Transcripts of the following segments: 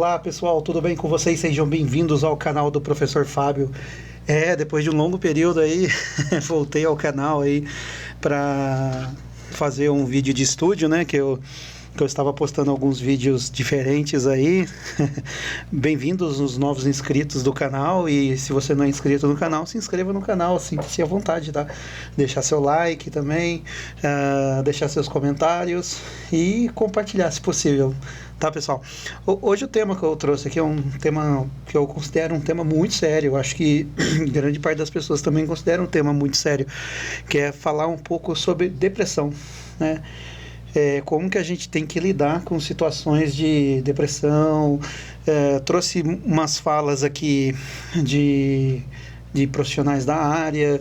Olá pessoal, tudo bem com vocês? Sejam bem-vindos ao canal do Professor Fábio. Depois de um longo período aí, voltei ao canal aí para fazer um vídeo de estúdio, né? Que eu estava postando alguns vídeos diferentes aí. Bem-vindos os novos inscritos do canal, e se você não é inscrito no canal, se inscreva no canal, sinta-se à vontade, tá? Deixar seu like também, deixar seus comentários e compartilhar se possível. Tá, pessoal? Hoje o tema que eu trouxe aqui é um tema que eu considero um tema muito sério. Eu acho que grande parte das pessoas também considera um tema muito sério, que é falar um pouco sobre depressão, né? Como que a gente tem que lidar com situações de depressão. Trouxe umas falas aqui de profissionais da área,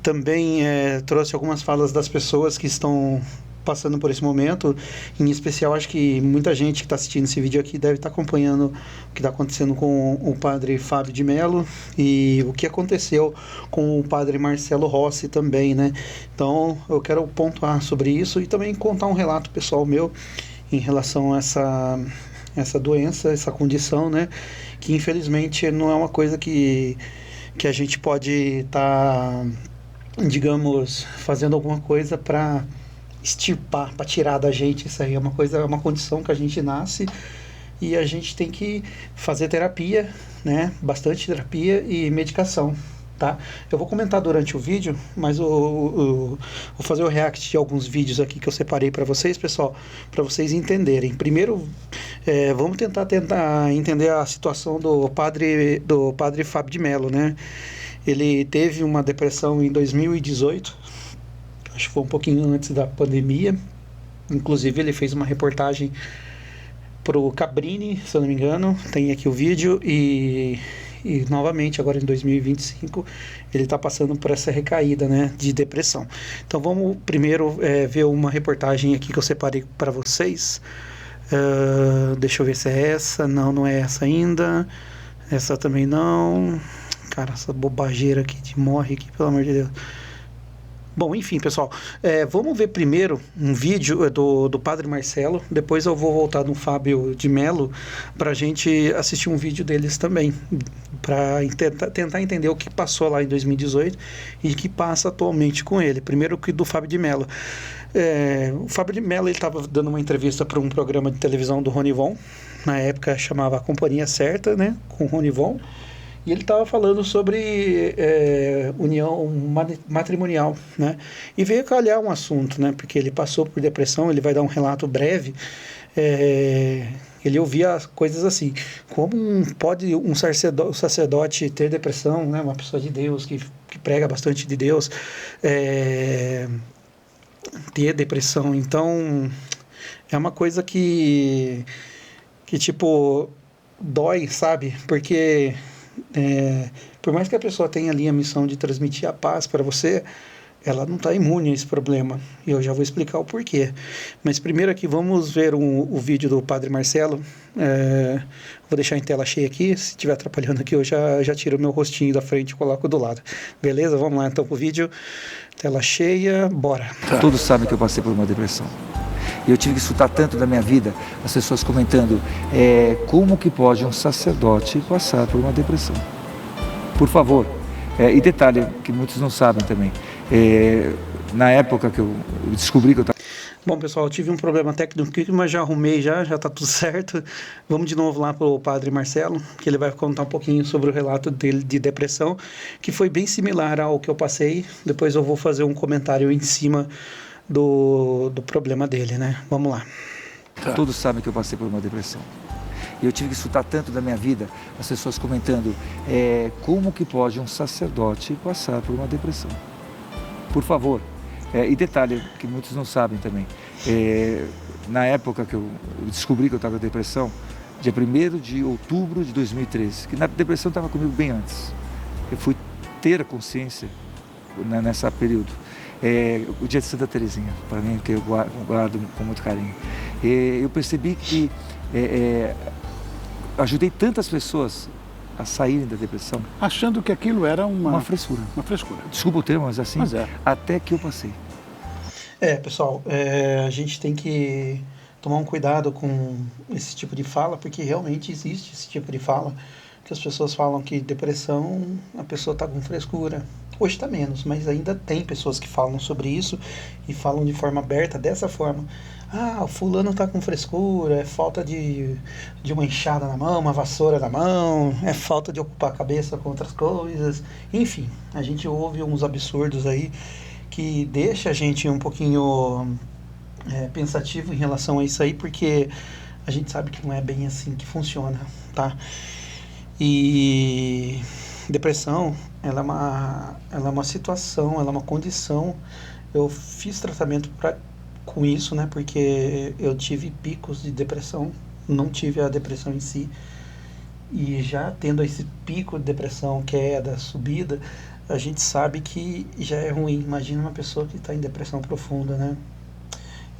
também trouxe algumas falas das pessoas que estão passando por esse momento. Em especial, acho que muita gente que está assistindo esse vídeo aqui deve estar acompanhando o que está acontecendo com o padre Fábio de Mello e o que aconteceu com o padre Marcelo Rossi também, né? Então, eu quero pontuar sobre isso e também contar um relato pessoal meu em relação a essa doença, essa condição, né? Que infelizmente não é uma coisa que a gente pode estar, digamos, fazendo alguma coisa para extirpar, para tirar da gente. Isso aí é uma condição que a gente nasce e a gente tem que fazer terapia, né? Bastante terapia e medicação, tá? Eu vou comentar durante o vídeo, mas vou fazer o react de alguns vídeos aqui que eu separei para vocês, pessoal, para vocês entenderem. Primeiro, vamos tentar entender a situação do padre Fábio de Mello, né? Ele teve uma depressão em 2018, acho que foi um pouquinho antes da pandemia. Inclusive ele fez uma reportagem pro Cabrini, se eu não me engano, tem aqui o vídeo, e novamente agora em 2025 ele está passando por essa recaída, né, de depressão. Então vamos primeiro ver uma reportagem aqui que eu separei para vocês. Deixa eu ver se é essa. Não é essa ainda. Essa também não. Cara, essa bobageira aqui de morre aqui, pelo amor de Deus. Bom, enfim, pessoal, vamos ver primeiro um vídeo do Padre Marcelo, depois eu vou voltar no Fábio de Mello para a gente assistir um vídeo deles também, para tentar entender o que passou lá em 2018 e o que passa atualmente com ele. Primeiro que do Fábio de Mello. O Fábio de Mello estava dando uma entrevista para um programa de televisão do Ronivon, na época chamava A Companhia Certa, né, com o Ronivon. E ele estava falando sobre união matrimonial, né? E veio calhar um assunto, né? Porque ele passou por depressão, ele vai dar um relato breve. Ele ouvia coisas assim: como pode um sacerdote ter depressão, né? Uma pessoa de Deus, que prega bastante de Deus, ter depressão. Então, é uma coisa que tipo, dói, sabe? Porque por mais que a pessoa tenha ali a missão de transmitir a paz para você, ela não está imune a esse problema, e eu já vou explicar o porquê. Mas primeiro aqui vamos ver o vídeo do Padre Marcelo. Vou deixar em tela cheia aqui, se estiver atrapalhando aqui eu já tiro o meu rostinho da frente e coloco do lado. Beleza? Vamos lá então pro vídeo, tela cheia, bora. Todos sabem que eu passei por uma depressão. E eu tive que escutar tanto da minha vida, as pessoas comentando, como que pode um sacerdote passar por uma depressão? Por favor, e detalhe que muitos não sabem também, na época que eu descobri que eu estava... Bom, pessoal, eu tive um problema técnico, mas já arrumei, já está tudo certo. Vamos de novo lá para o Padre Marcelo, que ele vai contar um pouquinho sobre o relato dele de depressão, que foi bem similar ao que eu passei. Depois eu vou fazer um comentário em cima do problema dele, né? Vamos lá. Todos sabem que eu passei por uma depressão. E eu tive que escutar tanto da minha vida, as pessoas comentando, como que pode um sacerdote passar por uma depressão? Por favor, e detalhe que muitos não sabem também, na época que eu descobri que eu estava com depressão, dia 1º de outubro de 2013, que na depressão estava comigo bem antes. Eu fui ter a consciência nessa período. O dia de Santa Teresinha, para mim, que eu guardo com muito carinho. Eu percebi que ajudei tantas pessoas a saírem da depressão. Achando que aquilo era uma frescura. Uma frescura. Desculpa o termo, mas assim, até que eu passei. Pessoal, a gente tem que tomar um cuidado com esse tipo de fala, porque realmente existe esse tipo de fala, que as pessoas falam que depressão, a pessoa está com frescura. Hoje está menos, mas ainda tem pessoas que falam sobre isso e falam de forma aberta, dessa forma. Ah, o fulano está com frescura, é falta de uma enxada na mão, uma vassoura na mão, é falta de ocupar a cabeça com outras coisas. Enfim, a gente ouve uns absurdos aí que deixa a gente um pouquinho pensativo em relação a isso aí, porque a gente sabe que não é bem assim que funciona, tá? E depressão, ela é uma situação, ela é uma condição. Eu fiz tratamento com isso, né? Porque eu tive picos de depressão, não tive a depressão em si. E já tendo esse pico de depressão, queda, subida, a gente sabe que já é ruim. Imagina uma pessoa que está em depressão profunda, né?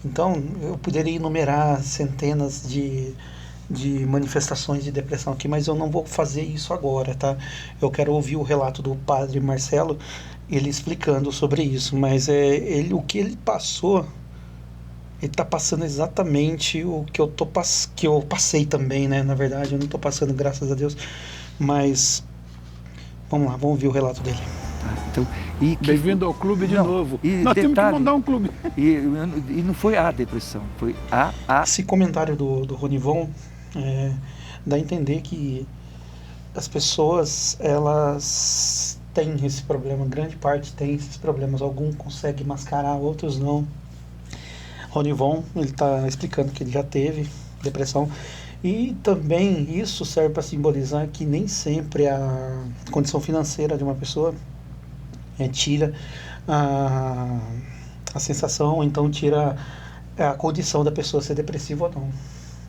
Então, eu poderia enumerar centenas de manifestações de depressão aqui, mas eu não vou fazer isso agora, tá? Eu quero ouvir o relato do padre Marcelo, ele explicando sobre isso, mas o que ele passou, ele está passando exatamente o que que eu passei também, né? Na verdade, eu não estou passando, graças a Deus, mas vamos lá, vamos ouvir o relato dele. Então, Bem-vindo ao clube de novo. Nós temos que mandar um clube. E não foi a depressão, foi a... Esse comentário do Ronivon dá a entender que as pessoas, elas têm esse problema, grande parte tem esses problemas, alguns conseguem mascarar, outros não. Ronivon, ele está explicando que ele já teve depressão, e também isso serve para simbolizar que nem sempre a condição financeira de uma pessoa tira a sensação, ou então tira a condição da pessoa ser depressiva ou não,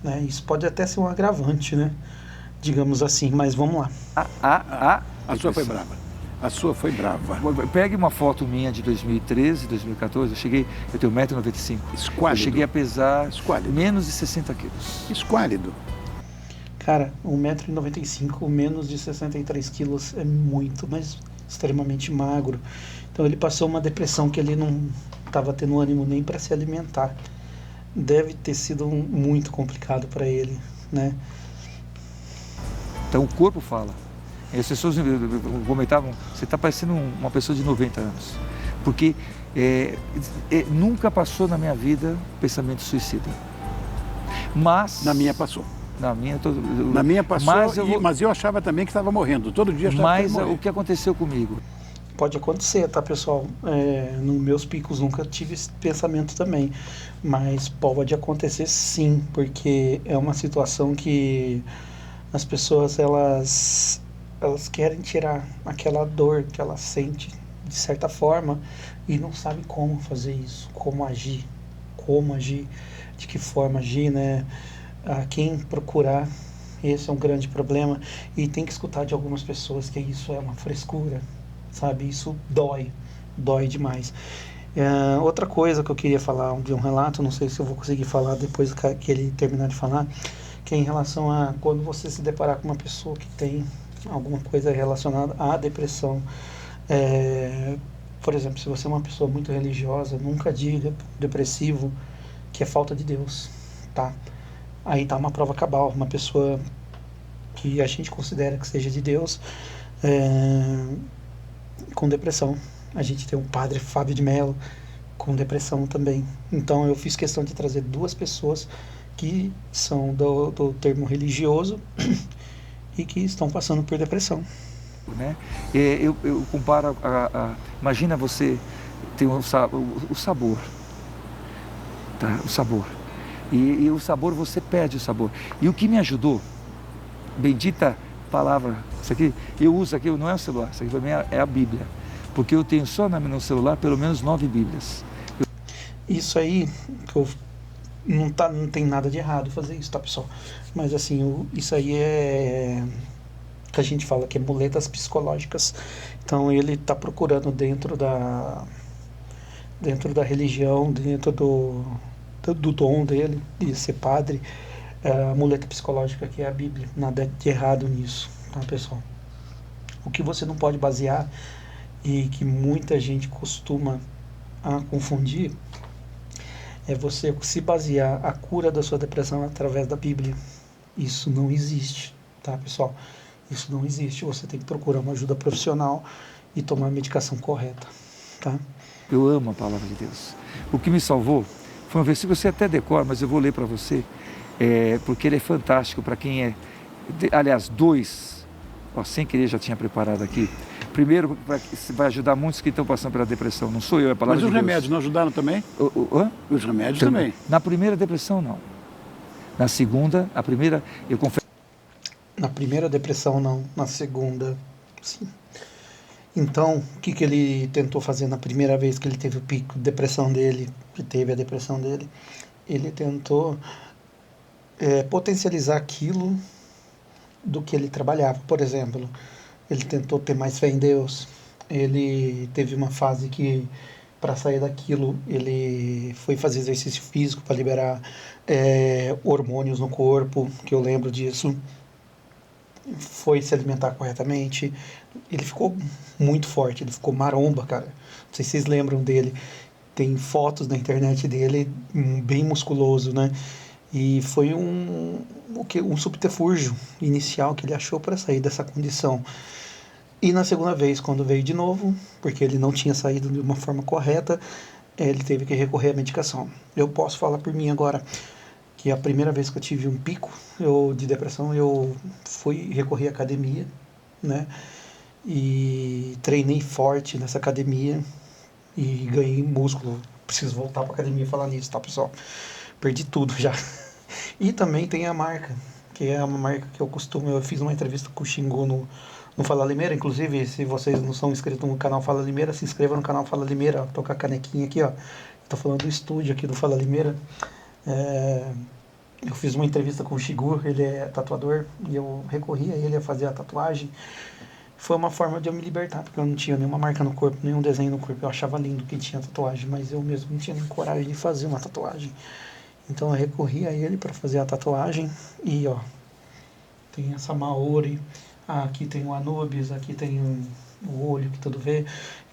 né? Isso pode até ser um agravante, né? Digamos assim, mas vamos lá. A sua foi brava. A sua foi brava. Pegue uma foto minha de 2013, 2014, eu tenho 1,95 m. Esquálido. Eu cheguei a pesar Esquálido. menos de 60 quilos. Esquálido. Cara, 1,95 m, menos de 63 quilos é muito, mas extremamente magro. Então ele passou uma depressão que ele não estava tendo ânimo nem para se alimentar. Deve ter sido muito complicado para ele, né? Então o corpo fala. E as pessoas comentavam, você está parecendo uma pessoa de 90 anos. Porque nunca passou na minha vida pensamento suicida. Mas... Na minha passou. Na minha passou, mas eu achava também que estava morrendo. Todo dia eu achava que ia morrer. Mas o que aconteceu comigo? Pode acontecer, tá, pessoal? Nos meus picos nunca tive esse pensamento também. Mas pode acontecer sim, porque é uma situação que as pessoas, elas querem tirar aquela dor que ela sente, de certa forma, e não sabem como fazer isso, como agir, de que forma agir, né? A quem procurar, esse é um grande problema, e tem que escutar de algumas pessoas que isso é uma frescura, sabe? Isso dói demais. Outra coisa que eu queria falar de um relato, não sei se eu vou conseguir falar depois que ele terminar de falar, que é em relação a quando você se deparar com uma pessoa que tem alguma coisa relacionada à depressão. Por exemplo, se você é uma pessoa muito religiosa, nunca diga depressivo que é falta de Deus, tá? Aí tá uma prova cabal, uma pessoa que a gente considera que seja de Deus, com depressão. A gente tem um padre, Fábio de Mello, com depressão também. Então eu fiz questão de trazer duas pessoas que são do termo religioso e que estão passando por depressão. Né? Eu comparo imagina você ter o sabor, tá? O sabor. E o sabor, você perde o sabor. E o que me ajudou, bendita palavra, isso aqui, eu uso aqui, não é o celular, isso aqui para mim é a Bíblia. Porque eu tenho só no celular pelo menos 9 Bíblias. Isso aí, não tem nada de errado fazer isso, tá, pessoal? Mas assim, isso aí que a gente fala que é muletas psicológicas. Então ele está procurando dentro da religião, dentro do dom dele de ser padre, a muleta psicológica que é a Bíblia. Nada de errado nisso, tá, pessoal? O que você não pode basear e que muita gente costuma a confundir é você se basear a cura da sua depressão através da Bíblia. Isso não existe, tá, pessoal? Isso não existe. Você tem que procurar uma ajuda profissional e tomar a medicação correta, tá? Eu amo a palavra de Deus. O que me salvou foi um versículo que você até decora, mas eu vou ler para você, porque ele é fantástico para quem é... Aliás, dois, sem querer já tinha preparado aqui. Primeiro, vai ajudar muitos que estão passando pela depressão. Não sou eu, é a palavra de Deus. Mas os remédios não ajudaram também? Os remédios também. Na primeira depressão, não. Na segunda, a primeira, eu confesso... Na primeira depressão, não. Na segunda, sim. Então, o que ele tentou fazer na primeira vez que ele teve o pico de depressão dele, que teve a depressão dele? Ele tentou potencializar aquilo do que ele trabalhava. Por exemplo, ele tentou ter mais fé em Deus. Ele teve uma fase que, para sair daquilo, ele foi fazer exercício físico para liberar hormônios no corpo, que eu lembro disso. Foi se alimentar corretamente. Ele ficou muito forte, ele ficou maromba, cara. Não sei se vocês lembram dele. Tem fotos na internet dele, bem musculoso, né? E foi um subterfúgio inicial que ele achou para sair dessa condição. E na segunda vez, quando veio de novo, porque ele não tinha saído de uma forma correta, ele teve que recorrer à medicação. Eu posso falar por mim agora, que a primeira vez que eu tive um pico de depressão, eu fui recorrer à academia, né? E treinei forte nessa academia e ganhei músculo. Preciso voltar para a academia e falar nisso, tá, pessoal? Perdi tudo já. E também tem a marca, que é uma marca que eu fiz uma entrevista com o Xingu no Fala Limeira. Inclusive, se vocês não são inscritos no canal Fala Limeira, se inscreva no canal Fala Limeira. Tô com a canequinha aqui, ó. Tô falando do estúdio aqui do Fala Limeira. Eu fiz uma entrevista com o Xingu, ele é tatuador, e eu recorri a ele a fazer a tatuagem. Foi uma forma de eu me libertar, porque eu não tinha nenhuma marca no corpo, nenhum desenho no corpo. Eu achava lindo quem tinha tatuagem, mas eu mesmo não tinha nem coragem de fazer uma tatuagem. Então eu recorri a ele para fazer a tatuagem. E ó, tem essa Maori, aqui tem o Anubis, aqui tem o olho que tudo vê,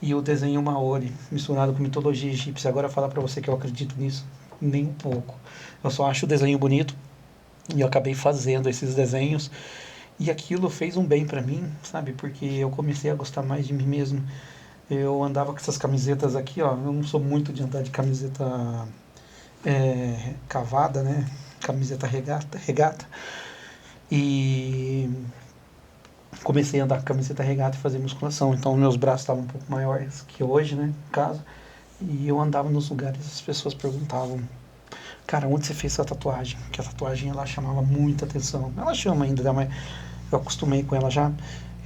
e o desenho Maori, misturado com mitologia egípcia. Agora falar para você que eu acredito nisso, nem um pouco. Eu só acho o desenho bonito, e eu acabei fazendo esses desenhos. E aquilo fez um bem para mim, sabe? Porque eu comecei a gostar mais de mim mesmo. Eu andava com essas camisetas aqui, ó. Eu não sou muito de andar de camiseta cavada, né? Camiseta regata. E comecei a andar com camiseta regata e fazer musculação. Então meus braços estavam um pouco maiores que hoje, né? No caso. E eu andava nos lugares e as pessoas perguntavam: cara, onde você fez essa tatuagem? Porque a tatuagem, ela chamava muita atenção. Ela chama ainda, né? Mas eu acostumei com ela já.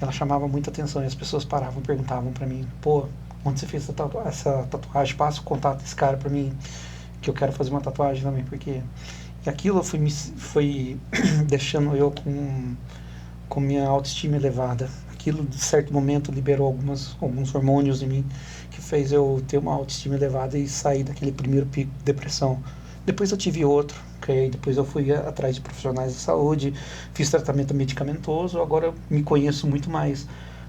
Ela chamava muita atenção e as pessoas paravam e perguntavam pra mim: pô, onde você fez essa tatuagem? Passa o contato desse cara pra mim, que eu quero fazer uma tatuagem também. Porque... E aquilo foi deixando eu com minha autoestima elevada. Aquilo, de certo momento, liberou alguns hormônios em mim, que fez eu ter uma autoestima elevada e sair daquele primeiro pico de depressão. Depois eu tive outro, que aí depois eu fui atrás de profissionais de saúde, fiz tratamento medicamentoso, agora eu me conheço muito mais.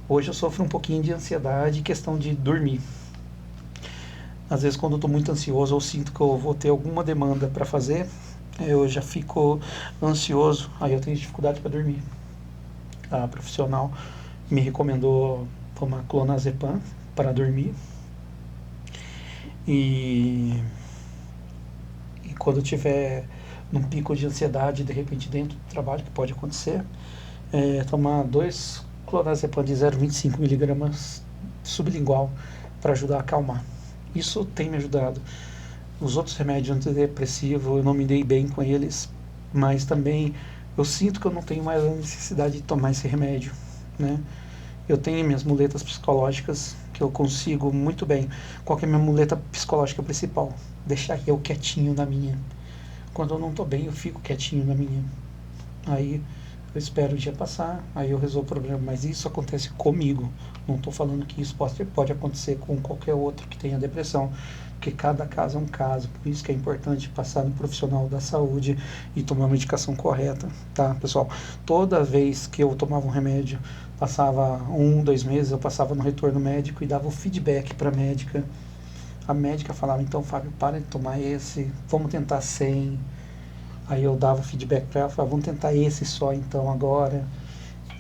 Hoje eu sofro um pouquinho de ansiedade e questão de dormir. Às vezes, quando eu estou muito ansioso, eu sinto que eu vou ter alguma demanda para fazer, eu já fico ansioso, aí eu tenho dificuldade para dormir. A profissional me recomendou tomar clonazepam para dormir. E quando eu tiver num pico de ansiedade, de repente dentro do trabalho, que pode acontecer, tomar 2 clonazepam de 0,25 miligramas sublingual para ajudar a acalmar. Isso tem me ajudado. Os outros remédios antidepressivos, eu não me dei bem com eles, mas também eu sinto que eu não tenho mais a necessidade de tomar esse remédio, né? Eu tenho minhas muletas psicológicas que eu consigo muito bem. Qual que é a minha muleta psicológica principal? Deixar eu quietinho na minha. Quando eu não estou bem, eu fico quietinho na minha. Aí eu espero o dia passar, aí eu resolvo o problema. Mas isso acontece comigo. Não estou falando que isso pode acontecer com qualquer outro que tenha depressão, porque cada caso é um caso. Por isso que é importante passar no profissional da saúde e tomar a medicação correta, tá, pessoal? Toda vez que eu tomava um remédio, passava 1, 2 meses, eu passava no retorno médico e dava o feedback para a médica. a médica falava, então, Fábio, para de tomar esse, vamos tentar sem. Aí eu dava feedback para ela, falava, vamos tentar esse só então agora.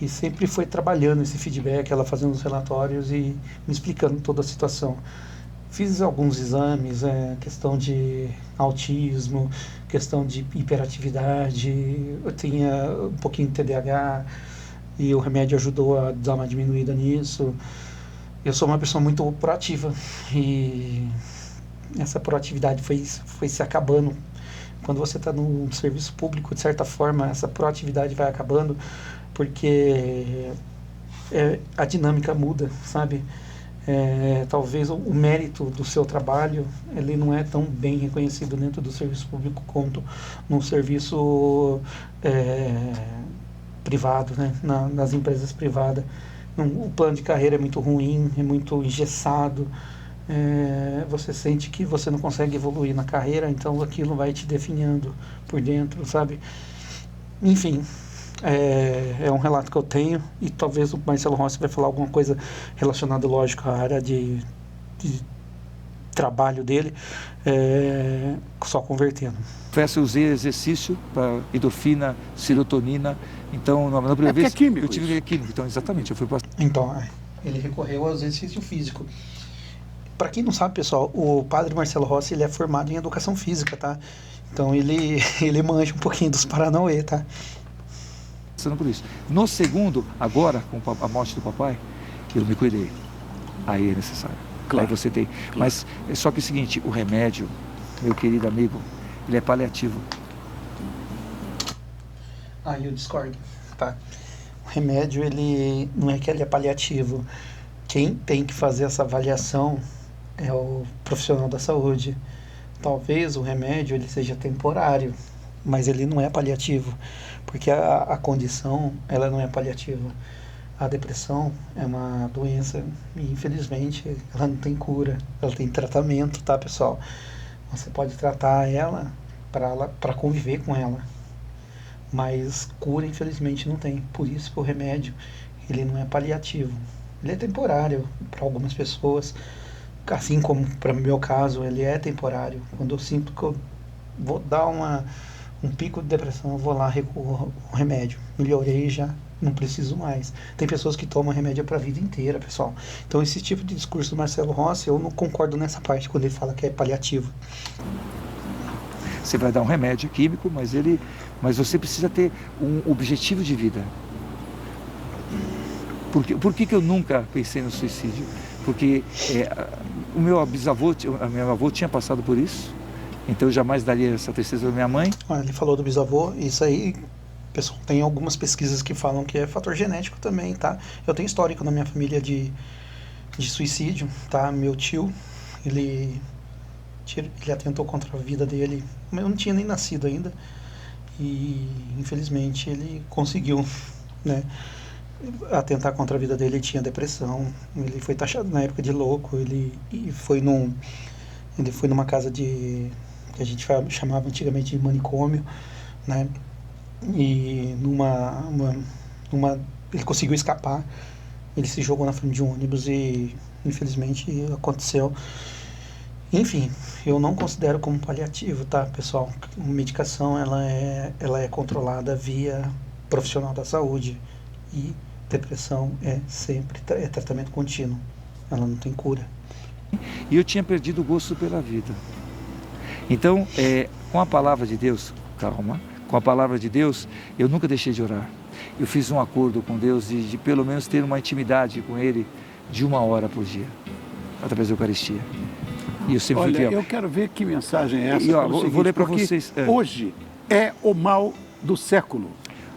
E sempre foi trabalhando esse feedback, ela fazendo os relatórios e me explicando toda a situação. Fiz alguns exames, questão de autismo, questão de hiperatividade, eu tinha um pouquinho de TDAH e o remédio ajudou a dar uma diminuída nisso. Eu sou uma pessoa muito proativa e essa proatividade foi se acabando. Quando você está no serviço público, de certa forma, essa proatividade vai acabando, porque a dinâmica muda, sabe? Talvez o mérito do seu trabalho, ele não é tão bem reconhecido dentro do serviço público quanto no serviço privado, né? Nas empresas privadas. O plano de carreira é muito ruim, é muito engessado, você sente que você não consegue evoluir na carreira, então aquilo vai te definhando por dentro, sabe? Enfim, é um relato que eu tenho e talvez o Marcelo Rossi vai falar alguma coisa relacionada, lógico, à área de trabalho dele, só convertendo. Eu usei exercício para endorfina, serotonina, então na primeira vez químico, eu tive químico, então exatamente, eu fui para... Então, ele recorreu ao exercício físico. Para quem não sabe, pessoal, o padre Marcelo Rossi, ele é formado em educação física, tá? Então ele manja um pouquinho dos Paranauê, tá? Por isso. No segundo, agora, com a morte do papai, eu me cuidei. Aí é necessário. Claro. Aí você tem. Claro. Mas só que é o seguinte, o remédio, meu querido amigo, ele é paliativo. Aí eu discordo, tá? O remédio, ele não é que ele é paliativo. Quem tem que fazer essa avaliação é o profissional da saúde. Talvez o remédio ele seja temporário, mas ele não é paliativo, porque a condição ela não é paliativa. A depressão é uma doença e infelizmente ela não tem cura, ela tem tratamento, tá, pessoal? Você pode tratar ela para conviver com ela, mas cura infelizmente não tem. Por isso que o remédio ele não é paliativo, ele é temporário para algumas pessoas, assim como para o meu caso ele é temporário. Quando eu sinto que eu vou dar um pico de depressão, eu vou lá, recorro ao remédio. Melhorei já, não preciso mais. Tem pessoas que tomam remédio para a vida inteira, pessoal. Então esse tipo de discurso do Marcelo Rossi, eu não concordo nessa parte, quando ele fala que é paliativo. Você vai dar um remédio químico, mas você precisa ter um objetivo de vida. Por que eu nunca pensei no suicídio? Porque o meu bisavô, a minha avó tinha passado por isso. Então eu jamais daria essa tristeza para minha mãe. Ele falou do bisavô, isso aí, pessoal, tem algumas pesquisas que falam que é fator genético também, tá? Eu tenho histórico na minha família de suicídio, tá? Meu tio, ele atentou contra a vida dele, eu não tinha nem nascido ainda, e infelizmente ele conseguiu, né, atentar contra a vida dele. Ele tinha depressão, ele foi taxado na época de louco, ele foi numa casa que a gente chamava antigamente de manicômio, né? E ele conseguiu escapar, ele se jogou na frente de um ônibus e infelizmente aconteceu. Enfim, eu não considero como paliativo, tá, pessoal? A medicação ela é controlada via profissional da saúde e depressão é tratamento contínuo, ela não tem cura. E eu tinha perdido o gosto pela vida. Então, com a palavra de Deus, calma, com a palavra de Deus, eu nunca deixei de orar. Eu fiz um acordo com Deus de pelo menos ter uma intimidade com Ele de 1 hora por dia, através da Eucaristia. E eu sempre fui fiel. Eu quero ver que mensagem é essa. Vou ler para vocês. Hoje é o mal do século.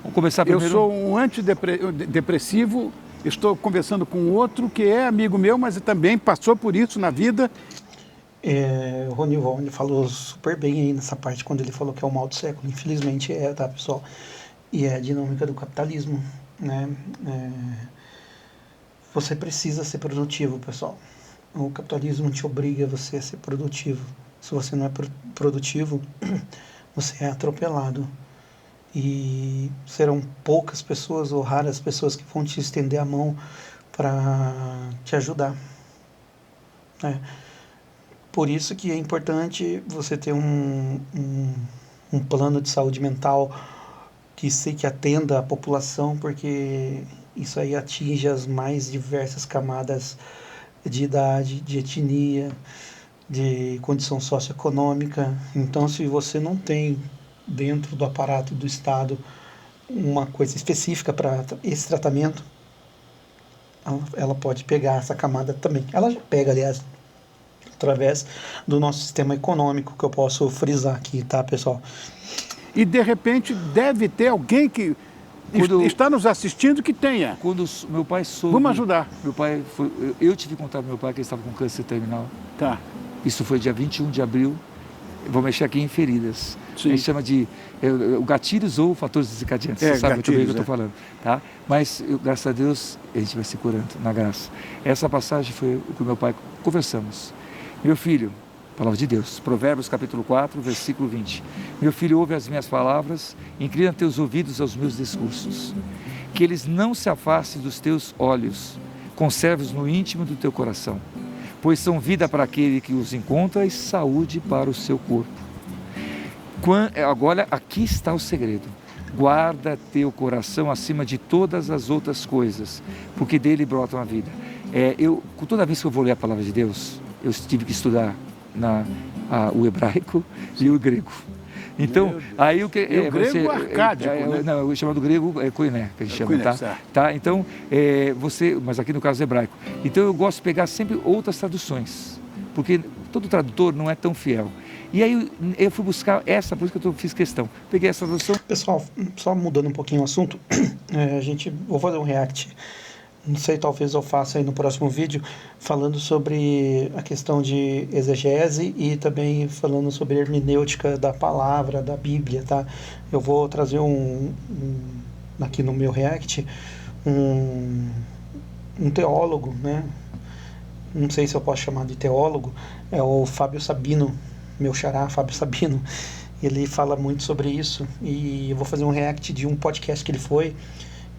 Vamos começar primeiro. Eu sou um antidepressivo, estou conversando com outro que é amigo meu, mas também passou por isso na vida. O Ronivon, ele falou super bem aí nessa parte, quando ele falou que é o mal do século. Infelizmente tá, pessoal? E é a dinâmica do capitalismo, né? Você precisa ser produtivo, pessoal. O capitalismo te obriga a você a ser produtivo. Se você não é produtivo, você é atropelado. E serão poucas pessoas ou raras pessoas que vão te estender a mão para te ajudar. Por isso que é importante você ter um plano de saúde mental que atenda a população, porque isso aí atinge as mais diversas camadas de idade, de etnia, de condição socioeconômica. Então, se você não tem dentro do aparato do Estado uma coisa específica para esse tratamento, ela pode pegar essa camada também. Ela já pega, aliás, através do nosso sistema econômico, que eu posso frisar aqui, tá, pessoal? E, de repente, deve ter alguém que está nos assistindo que tenha. Quando meu pai soube... Vamos ajudar. Meu pai eu tive contato com meu pai que ele estava com câncer terminal. Tá. Isso foi dia 21 de abril. Vou mexer aqui em feridas. Sim. A gente chama de gatilhos ou fatores desencadeantes. Você sabe muito bem o que eu estou falando. Tá? Mas, graças a Deus, a gente vai se curando, na graça. Essa passagem foi o que meu pai conversamos. Meu filho, palavra de Deus, Provérbios capítulo 4, versículo 20. Meu filho, ouve as minhas palavras, inclina teus ouvidos aos meus discursos. Que eles não se afastem dos teus olhos, conserve-os no íntimo do teu coração, pois são vida para aquele que os encontra e saúde para o seu corpo. Agora, aqui está o segredo. Guarda teu coração acima de todas as outras coisas, porque dele brotam a vida. Toda vez que eu vou ler a palavra de Deus, eu tive que estudar o hebraico e o grego. Então, aí o que o grego arcádico, né? Não, eu chamo do grego koiné, que a gente chama, koiné, tá? Então, mas aqui no caso hebraico. Então, eu gosto de pegar sempre outras traduções, porque todo tradutor não é tão fiel. E aí eu fui buscar essa, por isso que eu fiz questão. Peguei essa tradução. Pessoal, só mudando um pouquinho o assunto, vou fazer um react. Não sei, talvez eu faça aí no próximo vídeo, falando sobre a questão de exegese e também falando sobre a hermenêutica da palavra, da Bíblia, tá? Eu vou trazer aqui no meu react, um teólogo, né? Não sei se eu posso chamar de teólogo, é o Fábio Sabino, meu xará, Fábio Sabino. Ele fala muito sobre isso e eu vou fazer um react de um podcast que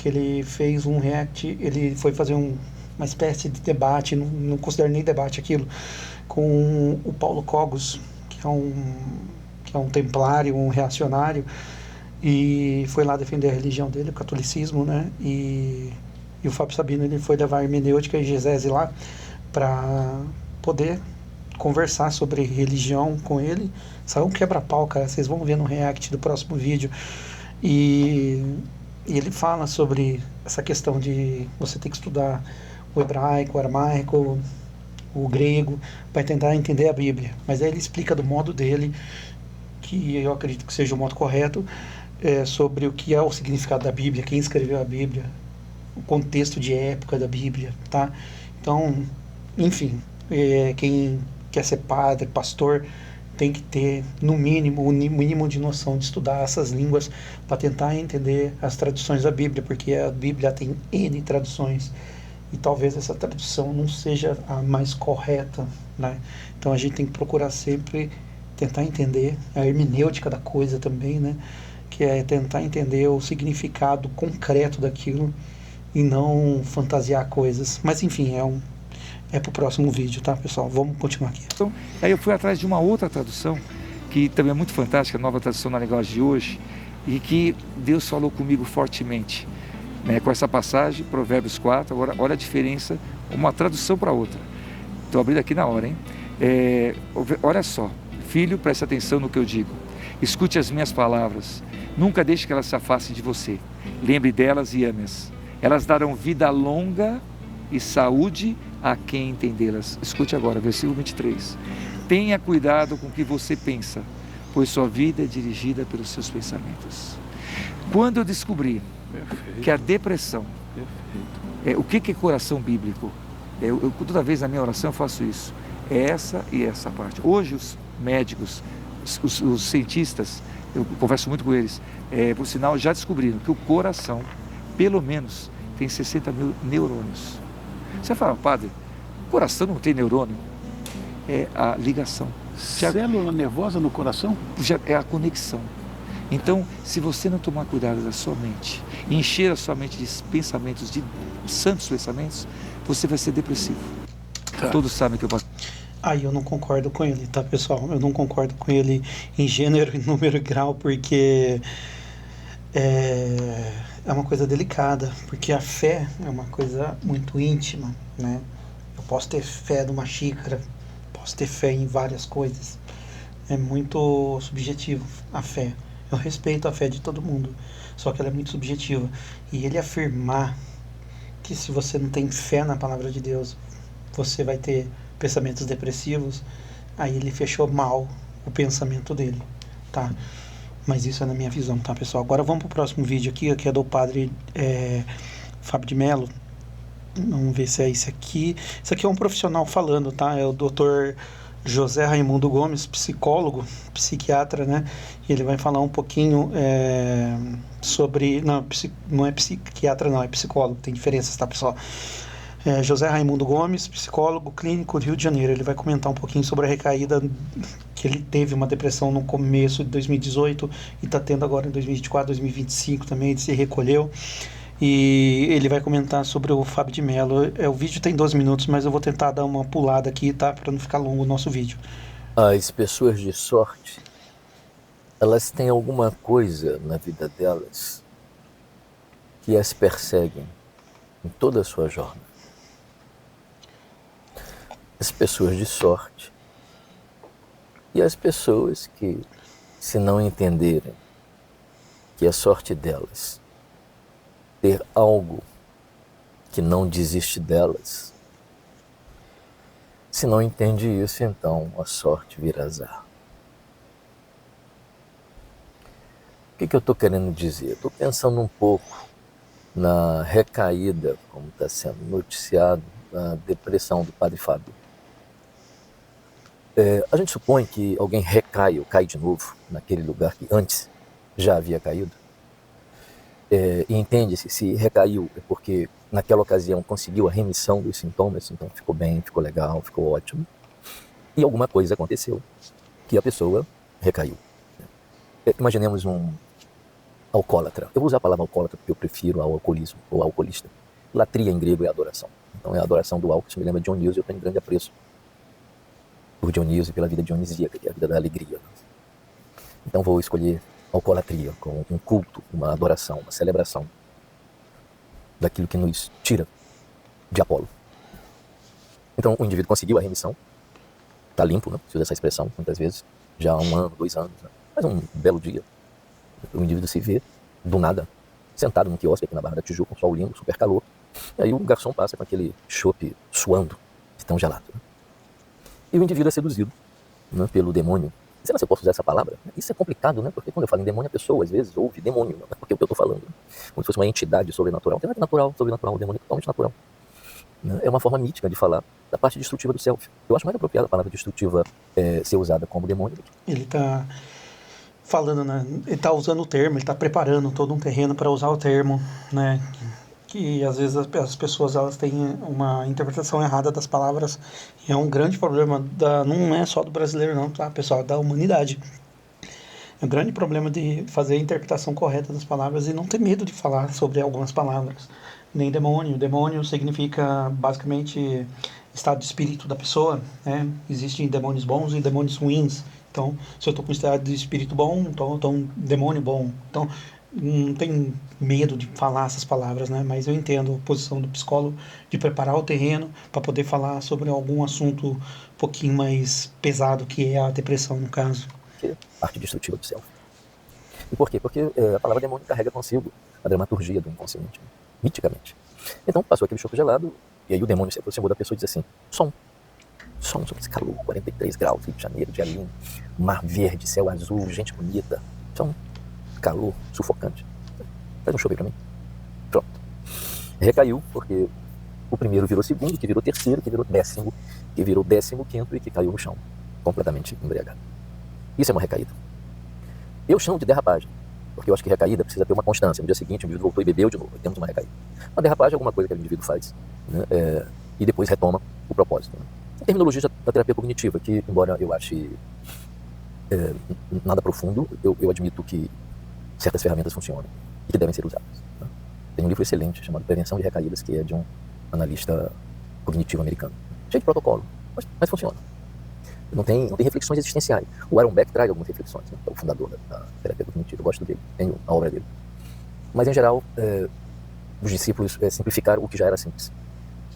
ele fez um react, ele foi fazer uma espécie de debate, não considero nem debate aquilo, com o Paulo Cogos, que é um templário, um reacionário, e foi lá defender a religião dele, o catolicismo, né? E o Fábio Sabino, ele foi levar a hermenêutica e exegese lá para poder conversar sobre religião com ele. Saiu um quebra-pau, cara, vocês vão ver no react do próximo vídeo. E ele fala sobre essa questão de você ter que estudar o hebraico, o aramaico, o grego, para tentar entender a Bíblia. Mas aí ele explica do modo dele, que eu acredito que seja o modo correto, sobre o que é o significado da Bíblia, quem escreveu a Bíblia, o contexto de época da Bíblia, tá? Então, enfim, quem quer ser padre, pastor, tem que ter, no mínimo, o mínimo de noção de estudar essas línguas para tentar entender as traduções da Bíblia, porque a Bíblia tem N traduções e talvez essa tradução não seja a mais correta, né? Então a gente tem que procurar sempre tentar entender a hermenêutica da coisa também, né? Que é tentar entender o significado concreto daquilo e não fantasiar coisas. Mas enfim, é para o próximo vídeo, tá, pessoal? Vamos continuar aqui. Então, aí eu fui atrás de uma outra tradução, que também é muito fantástica, a nova tradução na linguagem de hoje, e que Deus falou comigo fortemente, né, com essa passagem, Provérbios 4, agora olha a diferença, uma tradução para outra. Estou abrindo aqui na hora, hein? Olha só, filho, preste atenção no que eu digo, escute as minhas palavras, nunca deixe que elas se afastem de você, lembre delas e ame-as, elas darão vida longa e saúde a quem entendê-las. Escute agora, versículo 23. Tenha cuidado com o que você pensa, pois sua vida é dirigida pelos seus pensamentos. Quando eu descobri que a depressão, o que é coração bíblico? Toda vez na minha oração eu faço isso. É essa e essa parte. Hoje os médicos, os cientistas, eu converso muito com eles, por sinal já descobriram que o coração, pelo menos, tem 60 mil neurônios. Você fala, padre, o coração não tem neurônio? É a ligação. Célula nervosa no coração? Já é a conexão. Então, se você não tomar cuidado da sua mente, encher a sua mente de pensamentos, de santos pensamentos, você vai ser depressivo. Tá. Todos sabem que eu posso. Aí eu não concordo com ele, tá, pessoal? Eu não concordo com ele em gênero, em número e grau, porque é uma coisa delicada, porque a fé é uma coisa muito íntima, né? Eu posso ter fé numa xícara, posso ter fé em várias coisas. É muito subjetivo a fé. Eu respeito a fé de todo mundo, só que ela é muito subjetiva. E ele afirmar que se você não tem fé na palavra de Deus, você vai ter pensamentos depressivos, aí ele fechou mal o pensamento dele, tá? Mas isso é na minha visão, tá, pessoal? Agora vamos pro próximo vídeo aqui, que é do padre Fábio de Mello. Vamos ver se é esse aqui. Esse aqui é um profissional falando, tá? É o doutor José Raimundo Gomes, psicólogo, psiquiatra, né? E ele vai falar um pouquinho sobre... Não é psiquiatra, não, é psicólogo. Tem diferenças, tá, pessoal? José Raimundo Gomes, psicólogo clínico do Rio de Janeiro. Ele vai comentar um pouquinho sobre a recaída, que ele teve uma depressão no começo de 2018 e está tendo agora em 2024, 2025 também. Ele se recolheu. E ele vai comentar sobre o Fábio de Mello. O vídeo tem 12 minutos, mas eu vou tentar dar uma pulada aqui, tá? Para não ficar longo o nosso vídeo. As pessoas de sorte, elas têm alguma coisa na vida delas que as perseguem em toda a sua jornada. As pessoas de sorte e as pessoas que, se não entenderem que a sorte delas ter algo que não desiste delas, se não entende isso, então a sorte vira azar. O que eu estou querendo dizer? Estou pensando um pouco na recaída, como está sendo noticiado, na depressão do Padre Fábio. A gente supõe que alguém recai ou cai de novo naquele lugar que antes já havia caído. E entende-se, se recaiu é porque naquela ocasião conseguiu a remissão dos sintomas, então ficou bem, ficou legal, ficou ótimo. E alguma coisa aconteceu que a pessoa recaiu. Imaginemos um alcoólatra. Eu vou usar a palavra alcoólatra porque eu prefiro ao alcoolismo ou alcoolista. Latria em grego é adoração. Então é a adoração do álcool. Isso me lembra de Dionísio, eu tenho grande apreço por Dionísio e pela vida dionisíaca, que é a vida da alegria. Então vou escolher alcoolatria como um culto, uma adoração, uma celebração daquilo que nos tira de Apolo. Então o indivíduo conseguiu a remissão, está limpo, né? Se usa essa expressão muitas vezes, já há 1 ano, 2 anos, né? Mas um belo dia, o indivíduo se vê, do nada, sentado num quiosque aqui na Barra da Tijuca, com sol lindo, super calor, e aí o garçom passa com aquele chopp suando, de tão gelado, né? E o indivíduo é seduzido, né, pelo demônio. Será que eu posso usar essa palavra? Isso é complicado, né? Porque quando eu falo em demônio, a pessoa às vezes ouve demônio, não é porque é o que eu estou falando, né? Como se fosse uma entidade sobrenatural. Tem nada natural, sobrenatural, o demônio é totalmente natural. Né? É uma forma mítica de falar da parte destrutiva do self. Eu acho mais apropriada a palavra destrutiva ser usada como demônio. Ele está falando, né? Ele está usando o termo, ele está preparando todo um terreno para usar o termo, né? Que às vezes as pessoas elas têm uma interpretação errada das palavras, e é um grande problema não é só do brasileiro não, tá, pessoal, é da humanidade. É um grande problema de fazer a interpretação correta das palavras e não ter medo de falar sobre algumas palavras. Nem demônio. Demônio significa basicamente estado de espírito da pessoa, né? Existem demônios bons e demônios ruins. Então, se eu estou com estado de espírito bom, então eu estou um demônio bom. Então, não tenho medo de falar essas palavras, né? Mas eu entendo a posição do psicólogo de preparar o terreno para poder falar sobre algum assunto um pouquinho mais pesado, que é a depressão, no caso. Parte destrutiva do self. E por quê? Porque a palavra demônio carrega consigo a dramaturgia do inconsciente, né? Miticamente. Então passou aquele choque gelado, e aí o demônio se aproximou da pessoa e disse assim: som sobre esse calor, 43 graus, Rio de Janeiro, dia lindo, mar verde, céu azul, gente bonita, som, calor sufocante. Faz um chope pra mim. Pronto. Recaiu, porque o primeiro virou segundo, que virou terceiro, que virou décimo, que virou 15º e que caiu no chão, completamente embriagado. Isso é uma recaída. Eu chamo de derrapagem, porque eu acho que recaída precisa ter uma constância. No dia seguinte o indivíduo voltou e bebeu de novo, temos uma recaída. Uma derrapagem é alguma coisa que o indivíduo faz, né? E depois retoma o propósito, né? A terminologia da terapia cognitiva, que embora eu ache nada profundo, eu admito que certas ferramentas funcionam e que devem ser usadas, né? Tem um livro excelente chamado Prevenção de Recaídas, que é de um analista cognitivo americano. Cheio de protocolo, mas funciona. Não tem reflexões existenciais. O Aaron Beck traz algumas reflexões, né? É o fundador da terapia cognitiva, eu gosto dele, tenho a obra dele. Mas, em geral, os discípulos simplificaram o que já era simples.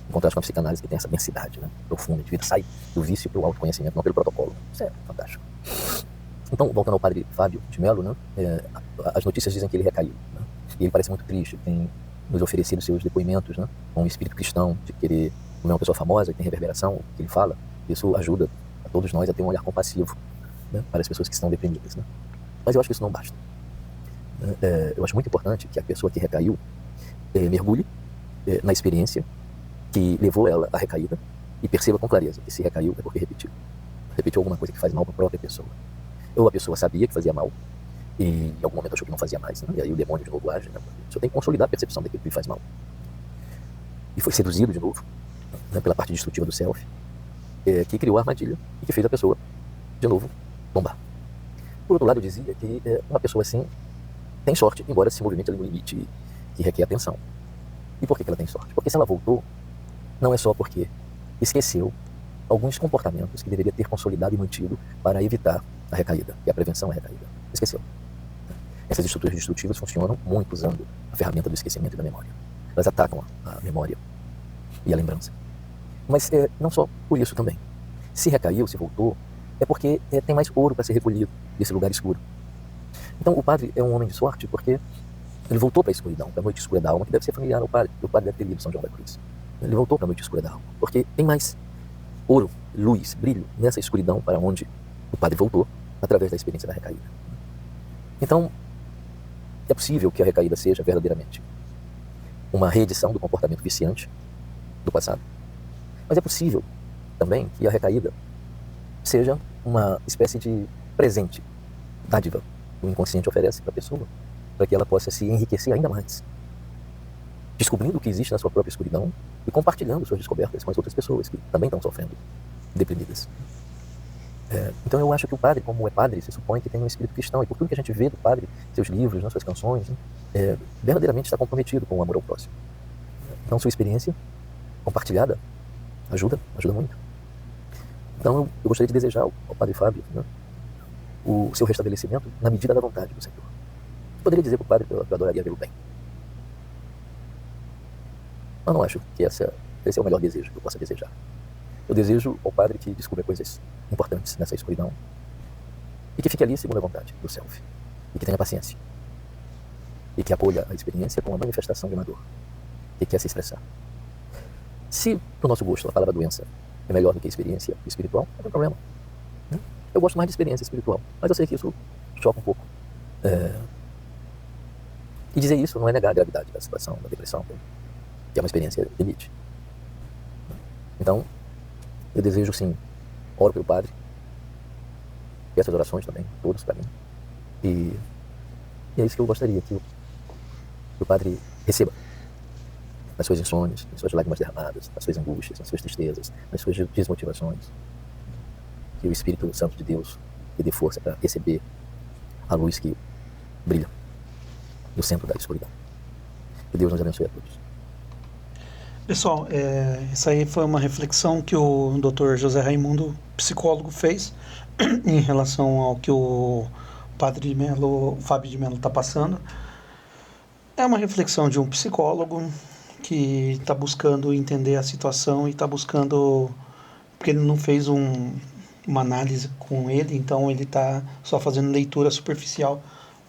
Em contraste com a psicanálise, que tem essa densidade, né, profunda, de vida, sai do vício para o autoconhecimento, não pelo protocolo. Isso é fantástico. Então, voltando ao padre Fábio de Mello, né, as notícias dizem que ele recaiu. Né, e ele parece muito triste, tem nos oferecido seus depoimentos, né, com um espírito cristão, de querer, como é uma pessoa famosa, que tem reverberação, o que ele fala, isso ajuda a todos nós a ter um olhar compassivo, né, para as pessoas que estão deprimidas. Né. Mas eu acho que isso não basta. Eu acho muito importante que a pessoa que recaiu mergulhe na experiência que levou ela à recaída e perceba com clareza que se recaiu é porque repetiu alguma coisa que faz mal para a própria pessoa. Ou a pessoa sabia que fazia mal e em algum momento achou que não fazia mais, né? E aí o demônio de novo age, né? A pessoa tem que consolidar a percepção daquilo que lhe faz mal. E foi seduzido de novo, né, pela parte destrutiva do self, que criou a armadilha e que fez a pessoa de novo tombar. Por outro lado, eu dizia que uma pessoa assim tem sorte, embora se movimente ali no limite que requer atenção. E por que ela tem sorte? Porque se ela voltou, não é só porque esqueceu alguns comportamentos que deveria ter consolidado e mantido para evitar a recaída, que é a prevenção à recaída. Esqueceu. Essas estruturas destrutivas funcionam muito usando a ferramenta do esquecimento e da memória. Elas atacam a memória e a lembrança. Mas não só por isso também. Se recaiu, se voltou, é porque tem mais ouro para ser recolhido desse lugar escuro. Então o padre é um homem de sorte porque ele voltou para a escuridão, para a noite escura da alma, que deve ser familiar ao padre. O padre deve ter lido São João da Cruz. Ele voltou para a noite escura da alma, porque tem mais ouro, luz, brilho nessa escuridão para onde o padre voltou através da experiência da recaída. Então, é possível que a recaída seja verdadeiramente uma reedição do comportamento viciante do passado, mas é possível também que a recaída seja uma espécie de presente, dádiva, que o inconsciente oferece para a pessoa, para que ela possa se enriquecer ainda mais, descobrindo o que existe na sua própria escuridão e compartilhando suas descobertas com as outras pessoas que também estão sofrendo, deprimidas. Então eu acho que o padre, como é padre, se supõe que tem um espírito cristão, e por tudo que a gente vê do padre, seus livros, suas canções, verdadeiramente está comprometido com o amor ao próximo. Então sua experiência compartilhada ajuda muito. Então eu gostaria de desejar ao padre Fábio, né, o seu restabelecimento na medida da vontade do Senhor. Eu poderia dizer para o padre que eu adoraria vê-lo bem. Eu não acho que esse é o melhor desejo que eu possa desejar. Eu desejo ao padre que descubra coisas importantes nessa escuridão e que fique ali segundo a vontade do self, e que tenha paciência e que acolha a experiência com a manifestação de uma dor que quer se expressar. Se, pro nosso gosto, a palavra doença é melhor do que a experiência espiritual, não tem problema. Eu gosto mais de experiência espiritual, mas eu sei que isso choca um pouco. E dizer isso não é negar a gravidade da situação, da depressão, que é uma experiência de limite. Então, eu desejo sim, oro pelo padre, peço as orações também, todos para mim, e é isso que eu gostaria, que o padre receba nas suas insônias, nas suas lágrimas derramadas, nas suas angústias, nas suas tristezas, nas suas desmotivações, que o Espírito Santo de Deus lhe dê força para receber a luz que brilha no centro da escuridão. Que Deus nos abençoe a todos. Pessoal, essa aí foi uma reflexão que o Dr. José Raimundo, psicólogo, fez em relação ao que o padre de Mello, o Fábio de Mello, está passando. É uma reflexão de um psicólogo que está buscando entender a situação e está buscando, porque ele não fez uma análise com ele, então ele está só fazendo leitura superficial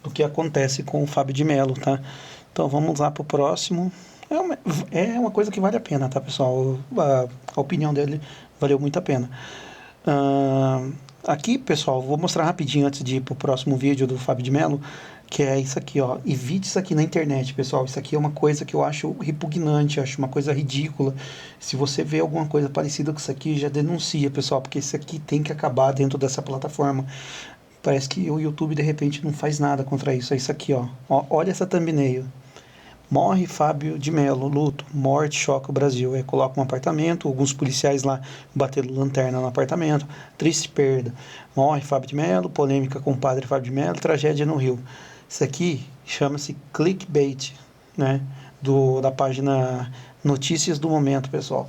do que acontece com o Fábio de Mello, tá? Então vamos lá para o próximo. É uma coisa que vale a pena, tá, pessoal? A opinião dele valeu muito a pena. Aqui, pessoal, vou mostrar rapidinho antes de ir pro próximo vídeo do Fábio de Mello, que é isso aqui, ó. Evite isso aqui na internet, pessoal. Isso aqui é uma coisa que eu acho repugnante, acho uma coisa ridícula. Se você vê alguma coisa parecida com isso aqui, já denuncia, pessoal, porque isso aqui tem que acabar dentro dessa plataforma. Parece que o YouTube, de repente, não faz nada contra isso. É isso aqui, ó. Olha essa thumbnail. Morre Fábio de Mello, luto, morte choca o Brasil. Aí coloca um apartamento, alguns policiais lá batendo lanterna no apartamento, triste perda. Morre Fábio de Mello, polêmica com o padre Fábio de Mello, tragédia no Rio. Isso aqui chama-se clickbait, né? Da página Notícias do Momento, pessoal.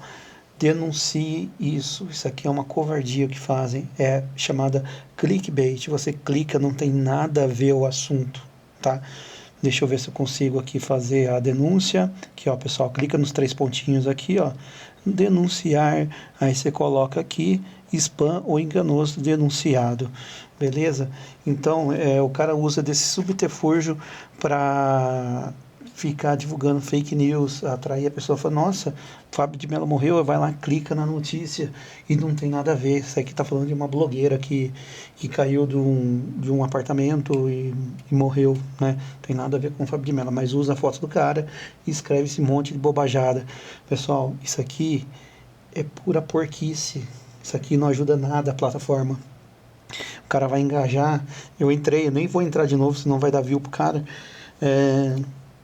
denuncie isso. Isso aqui é uma covardia que fazem. É chamada clickbait. Você clica, não tem nada a ver o assunto, tá? Deixa eu ver se eu consigo aqui fazer a denúncia. Aqui, ó, pessoal, clica nos 3 pontinhos aqui, ó. Denunciar. Aí você coloca aqui spam ou enganoso denunciado. Beleza? Então, o cara usa desse subterfúgio para ficar divulgando fake news, atrair a pessoa, fala, nossa, Fábio de Mello morreu, vai lá, clica na notícia e não tem nada a ver. Isso aqui tá falando de uma blogueira que caiu de um apartamento e morreu, né? Tem nada a ver com o Fábio de Mello, mas usa a foto do cara e escreve esse monte de bobajada. Pessoal, isso aqui é pura porquice. Isso aqui não ajuda nada a plataforma. O cara vai engajar. Eu nem vou entrar de novo, senão vai dar view pro cara.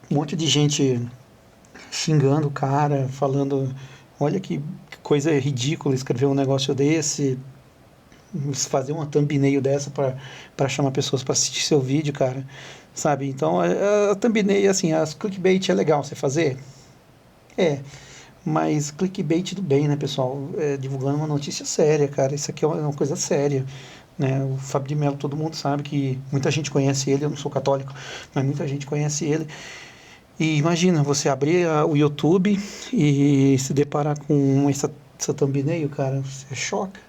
Um monte de gente xingando o cara, falando, olha que coisa ridícula escrever um negócio desse, fazer uma thumbnail dessa para chamar pessoas para assistir seu vídeo, cara, sabe? Então, a thumbnail, assim, as clickbait é legal você fazer? Mas clickbait do bem, né, pessoal? Divulgando uma notícia séria, cara, isso aqui é uma coisa séria. Né? O Fábio de Mello, todo mundo sabe que muita gente conhece ele, eu não sou católico, mas muita gente conhece ele. E imagina, você abrir o YouTube e se deparar com essa thumbnail, cara, você choca.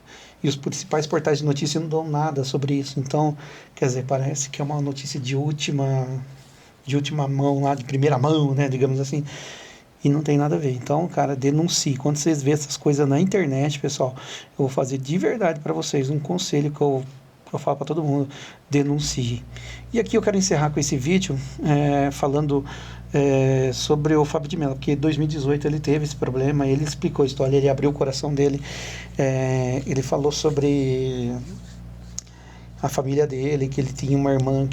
E os principais portais de notícia não dão nada sobre isso. Então, quer dizer, parece que é uma notícia de última mão, lá, de primeira mão, né, digamos assim. E não tem nada a ver. Então, cara, denuncie. Quando vocês vêem essas coisas na internet, pessoal, eu vou fazer de verdade para vocês um conselho que eu falo para todo mundo: denuncie. E aqui eu quero encerrar com esse vídeo falando sobre o Fábio de Mello, porque em 2018 ele teve esse problema, ele explicou a história, ele abriu o coração dele, ele falou sobre a família dele, que ele tinha uma irmã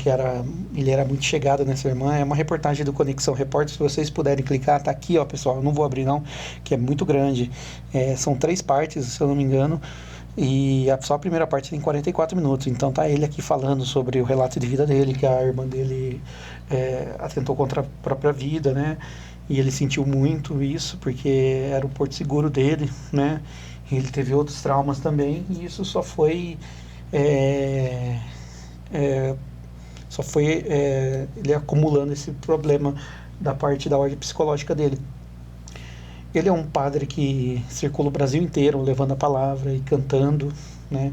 ele era muito chegado nessa irmã. É uma reportagem do Conexão Repórter, se vocês puderem clicar, tá aqui, ó, pessoal, eu não vou abrir não, que é muito grande, são 3 partes, se eu não me engano, e só a primeira parte tem 44 minutos, então tá ele aqui falando sobre o relato de vida dele, que a irmã dele atentou contra a própria vida, né, e ele sentiu muito isso, porque era o porto seguro dele, né, e ele teve outros traumas também, e isso só foi ele acumulando esse problema da parte da ordem psicológica dele. Ele é um padre que circula o Brasil inteiro levando a palavra e cantando, né?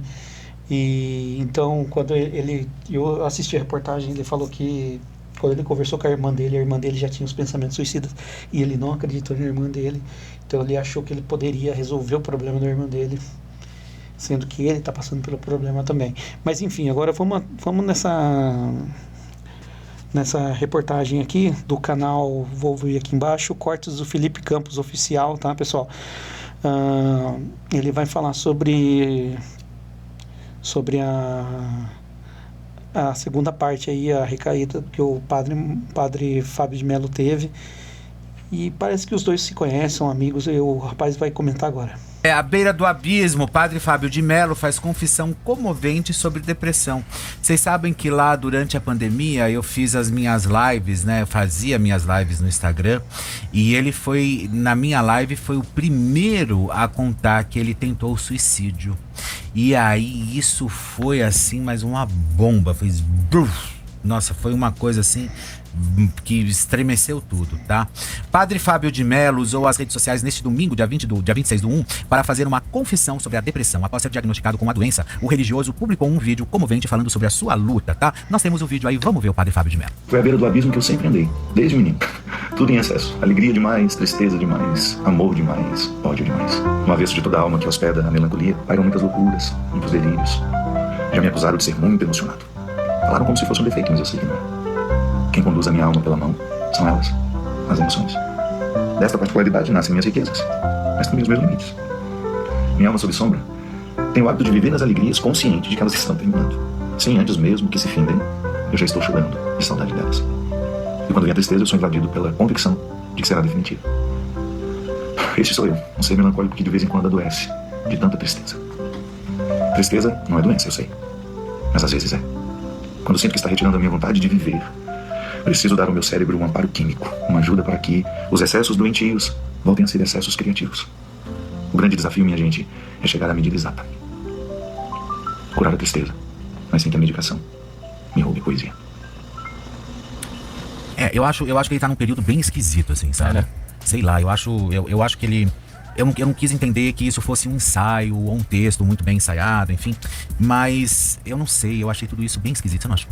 E então, quando eu assisti a reportagem, ele falou que quando ele conversou com a irmã dele já tinha os pensamentos suicidas e ele não acreditou na irmã dele. Então ele achou que ele poderia resolver o problema da irmã dele, sendo que ele está passando pelo problema também. Mas enfim, agora vamos nessa reportagem aqui do canal, vou ver aqui embaixo, Cortes do Felipe Campos Oficial, tá, pessoal? Ele vai falar sobre a segunda parte aí, a recaída que o padre Fábio de Mello teve, e parece que os dois se conhecem, são amigos, e o rapaz vai comentar agora. À beira do abismo, o padre Fábio de Mello faz confissão comovente sobre depressão. Vocês sabem que lá durante a pandemia eu fiz as minhas lives, né? Eu fazia minhas lives no Instagram, e ele na minha live, foi o primeiro a contar que ele tentou suicídio. E aí isso foi assim, mas uma bomba, fez... Nossa, foi uma coisa assim que estremeceu tudo, tá? Padre Fábio de Mello usou as redes sociais neste domingo, dia 26/1, para fazer uma confissão sobre a depressão. Após ser diagnosticado com a doença, o religioso publicou um vídeo comovente falando sobre a sua luta, tá? Nós temos o vídeo aí, vamos ver o Padre Fábio de Mello. Foi à beira do abismo que eu sempre andei, desde menino. Tudo em excesso. Alegria demais, tristeza demais, amor demais, ódio demais. No avesso de toda alma que hospeda a melancolia, pairam muitas loucuras, muitos delírios. Já me acusaram de ser muito emocionado. Falaram como se fosse um defeito, mas eu sei que não é. Quem conduz a minha alma pela mão são elas, as emoções. Desta particularidade nascem minhas riquezas, mas também os meus limites. Minha alma sob sombra tem o hábito de viver nas alegrias consciente de que elas estão terminando. Sim, antes mesmo que se findem, eu já estou chorando de saudade delas. E quando vem a tristeza, eu sou invadido pela convicção de que será definitiva. Este sou eu, um ser melancólico que de vez em quando adoece de tanta tristeza. Tristeza não é doença, eu sei, mas às vezes é. Quando sinto que está retirando a minha vontade de viver, preciso dar ao meu cérebro um amparo químico, uma ajuda para que os excessos doentios voltem a ser excessos criativos. O grande desafio, minha gente, é chegar à medida exata. Curar a tristeza, mas sem que a medicação me roube poesia. Eu acho que ele tá num período bem esquisito, assim, sabe? Sei lá, eu acho que ele... Eu não quis entender que isso fosse um ensaio ou um texto muito bem ensaiado, enfim. Mas eu não sei, eu achei tudo isso bem esquisito, você não achou?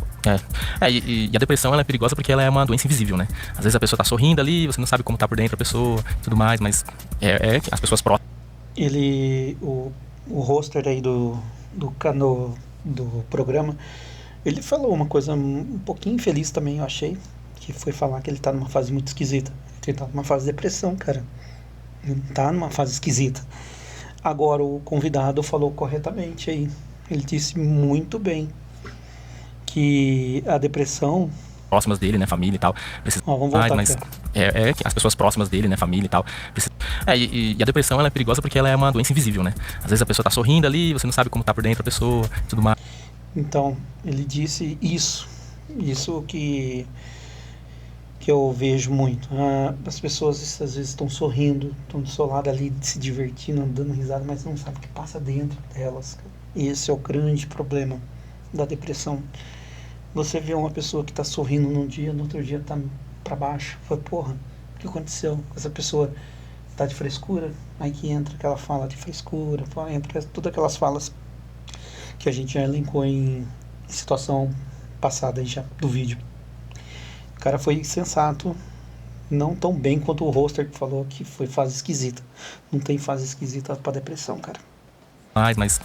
E a depressão, ela é perigosa porque ela é uma doença invisível, né? Às vezes a pessoa tá sorrindo ali, você não sabe como tá por dentro a pessoa, tudo mais, mas as pessoas próximas. O roster aí do programa, ele falou uma coisa um pouquinho infeliz também, eu achei, que foi falar que ele tá numa fase muito esquisita. Ele tá numa fase de depressão, cara. Ele tá numa fase esquisita. Agora, o convidado falou corretamente aí. Ele disse muito bem que a depressão... próximas dele, né, família e tal. Vamos voltar mas as pessoas próximas dele, né, família e tal. E a depressão, ela é perigosa porque ela é uma doença invisível, né? Às vezes a pessoa tá sorrindo ali, você não sabe como tá por dentro a pessoa, tudo mais. Então, ele disse isso que eu vejo muito. As pessoas às vezes estão sorrindo, estão do seu lado ali, se divertindo, dando risada, mas não sabem o que passa dentro delas. Esse é o grande problema da depressão. Você vê uma pessoa que está sorrindo num dia, no outro dia está para baixo. Fala, porra, o que aconteceu? Essa pessoa está de frescura? Aí que entra aquela fala de frescura, entra todas aquelas falas que a gente já elencou em situação passada aí já do vídeo. O cara foi sensato, não tão bem quanto o roster que falou que foi fase esquisita. Não tem fase esquisita para depressão, cara. Mas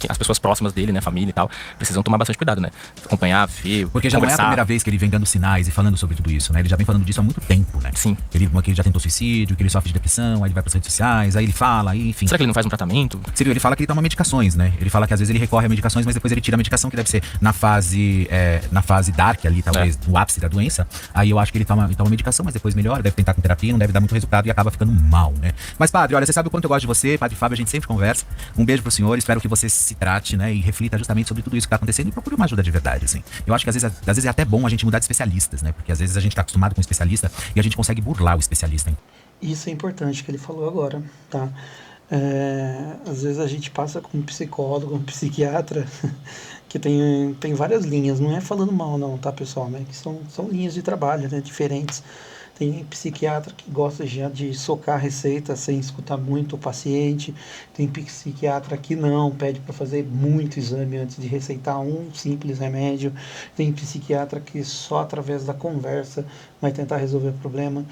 as pessoas próximas dele, né, família e tal, precisam tomar bastante cuidado, né? Acompanhar, ver, porque já conversar. Não é a primeira vez que ele vem dando sinais e falando sobre tudo isso, né? Ele já vem falando disso há muito tempo, né? Sim. Que ele já tentou suicídio, que ele sofre de depressão, aí ele vai pras redes sociais, aí ele fala, aí enfim. Será que ele não faz um tratamento? Você viu, ele fala que ele toma medicações, né? Ele fala que às vezes ele recorre a medicações, mas depois ele tira a medicação, que deve ser na fase dark ali, talvez, no ápice da doença. Aí eu acho que ele toma medicação, mas depois melhora, deve tentar com terapia, não deve dar muito resultado e acaba ficando mal, né? Mas, padre, olha, você sabe o quanto eu gosto de você, Padre Fábio, a gente sempre conversa. Um beijo pro senhor, espero que você se trate, né, e reflita justamente sobre tudo isso que tá acontecendo e procure uma ajuda de verdade, assim. Eu acho que às vezes é até bom a gente mudar de especialistas, né, porque às vezes a gente tá acostumado com um especialista e a gente consegue burlar o especialista, hein? Isso é importante que ele falou agora, tá? Às vezes a gente passa com um psicólogo, um psiquiatra, que tem várias linhas, não é falando mal não, tá, pessoal, né, que são linhas de trabalho, né, diferentes. Tem psiquiatra que gosta já de socar a receita sem escutar muito o paciente. Tem psiquiatra que não, pede para fazer muito exame antes de receitar um simples remédio. Tem psiquiatra que só através da conversa vai tentar resolver o problema.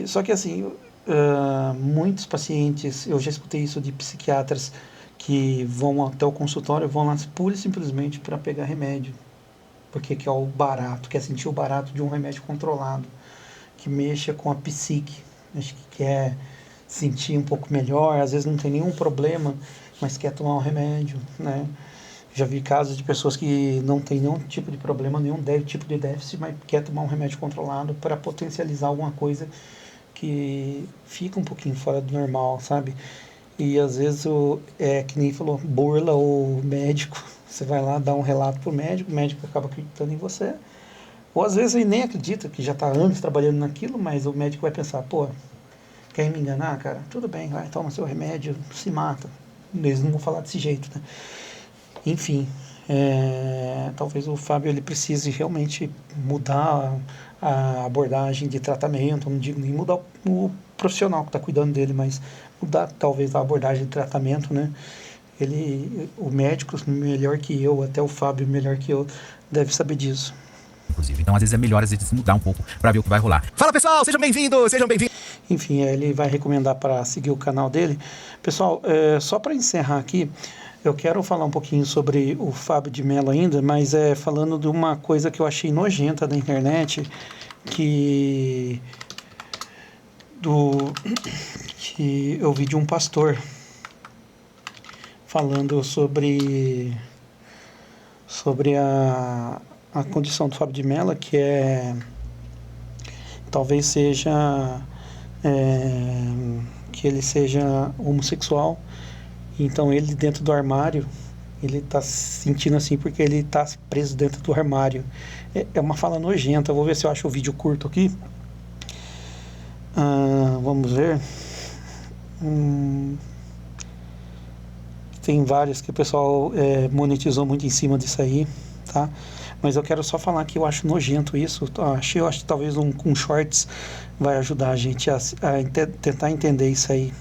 Só que assim, muitos pacientes, eu já escutei isso de psiquiatras que vão até o consultório, vão lá pura e simplesmente para pegar remédio. Porque quer o barato, quer sentir o barato de um remédio controlado, que mexa com a psique, acho que quer sentir um pouco melhor, às vezes não tem nenhum problema, mas quer tomar um remédio, né? Já vi casos de pessoas que não tem nenhum tipo de problema, nenhum tipo de déficit, mas quer tomar um remédio controlado para potencializar alguma coisa que fica um pouquinho fora do normal, sabe? E às vezes, que nem falou, burla o médico, você vai lá dar um relato pro médico, o médico acaba acreditando em você. Ou às vezes ele nem acredita, que já está anos trabalhando naquilo, mas o médico vai pensar, pô, quer me enganar, cara? Tudo bem, vai, toma seu remédio, se mata. Eles não vão falar desse jeito, né? Enfim, talvez o Fábio ele precise realmente mudar a abordagem de tratamento, não digo nem mudar o profissional que está cuidando dele, mas mudar talvez a abordagem de tratamento, né? O médico melhor que eu, até o Fábio melhor que eu, deve saber disso. Inclusive. Então, às vezes é melhor mudar um pouco para ver o que vai rolar. Fala, pessoal, sejam bem-vindos, sejam bem-vindos. Enfim, ele vai recomendar para seguir o canal dele. Pessoal, só para encerrar aqui, eu quero falar um pouquinho sobre o Fábio de Mello ainda, mas falando de uma coisa que eu achei nojenta na internet, que eu vi de um pastor falando sobre a condição do Fábio de Mello, que talvez seja que ele seja homossexual. Então ele dentro do armário, ele está se sentindo assim porque ele está preso dentro do armário. É uma fala nojenta. Eu vou ver se eu acho o vídeo curto aqui. Vamos ver. Tem várias que o pessoal monetizou muito em cima disso aí, tá? Mas eu quero só falar que eu acho nojento isso. Eu acho que talvez um shorts vai ajudar a gente a tentar entender isso aí.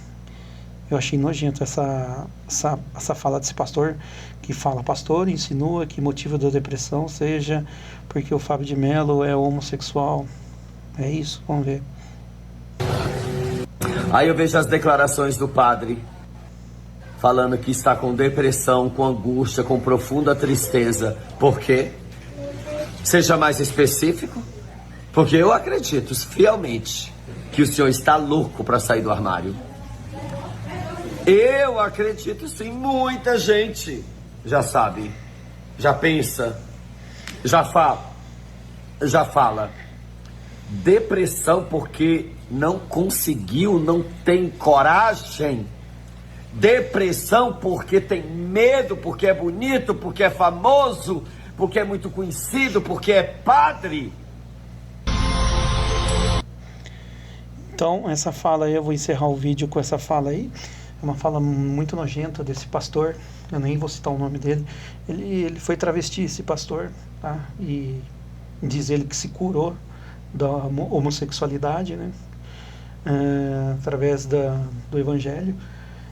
Eu achei nojento essa fala desse pastor, que fala: pastor insinua que motivo da depressão seja porque o Fábio de Mello é homossexual. É isso, vamos ver. Aí eu vejo as declarações do padre falando que está com depressão, com angústia, com profunda tristeza. Por quê? Seja mais específico. Porque eu acredito fielmente que o senhor está louco para sair do armário. Eu acredito sim. Muita gente já sabe, já pensa, já fala. Depressão porque não conseguiu, não tem coragem. Depressão porque tem medo, porque é bonito, porque é famoso, porque é muito conhecido, porque é padre. Então, essa fala aí, eu vou encerrar o vídeo com essa fala aí. É uma fala muito nojenta desse pastor. Eu nem vou citar o nome dele. Ele foi travesti, esse pastor, tá? E diz ele que se curou da homossexualidade, né? Através do evangelho.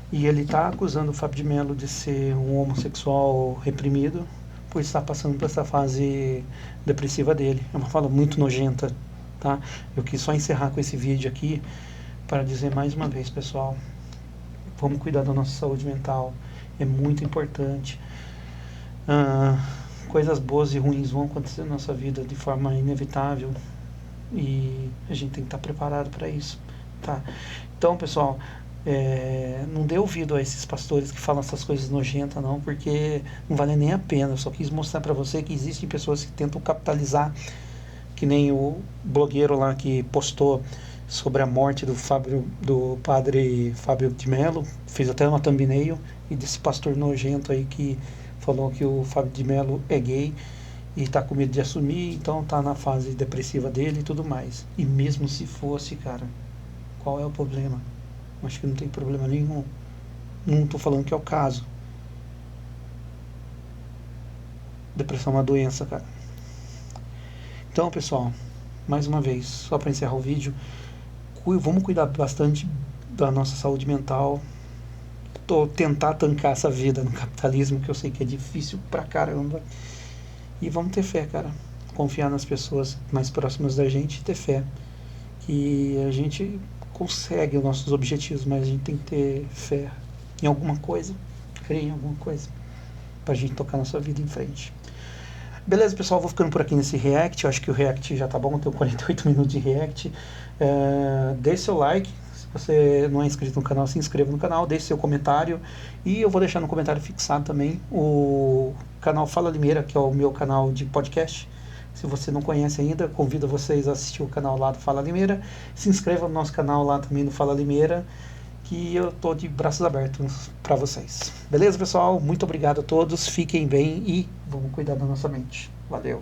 E ele está acusando o Fábio de Mello de ser um homossexual reprimido por estar passando por essa fase depressiva dele. É uma fala muito nojenta, tá? Eu quis só encerrar com esse vídeo aqui para dizer mais uma vez, pessoal, vamos cuidar da nossa saúde mental, é muito importante. Coisas boas e ruins vão acontecer na nossa vida de forma inevitável e a gente tem que estar preparado para isso, tá? Então, pessoal, não dê ouvido a esses pastores que falam essas coisas nojentas, não, porque não vale nem a pena. Eu só quis mostrar para você que existem pessoas que tentam capitalizar, que nem o blogueiro lá que postou sobre a morte do padre Fábio de Mello, fez até uma thumbnail, e desse pastor nojento aí que falou que o Fábio de Mello é gay e está com medo de assumir, então está na fase depressiva dele e tudo mais. E mesmo se fosse, cara, qual é o problema? Acho que não tem problema nenhum. Não estou falando que é o caso. Depressão é uma doença, cara. Então, pessoal, mais uma vez, só para encerrar o vídeo, vamos cuidar bastante da nossa saúde mental. Tentar tancar essa vida no capitalismo, que eu sei que é difícil pra caramba. E vamos ter fé, cara. Confiar nas pessoas mais próximas da gente e ter fé que a gente consegue os nossos objetivos, mas a gente tem que ter fé em alguma coisa, crer em alguma coisa, pra gente tocar nossa vida em frente. Beleza, pessoal, vou ficando por aqui nesse react. Eu acho que o react já tá bom, tem 48 minutos de react. Deixe seu like. Se você não é inscrito no canal, se inscreva no canal, deixe seu comentário. E eu vou deixar no comentário fixado também o canal Fala Limeira, que é o meu canal de podcast. Se você não conhece ainda, convido vocês a assistir o canal lá do Fala Limeira. Se inscreva no nosso canal lá também no Fala Limeira, que eu tô de braços abertos para vocês. Beleza, pessoal? Muito obrigado a todos, fiquem bem e vamos cuidar da nossa mente. Valeu!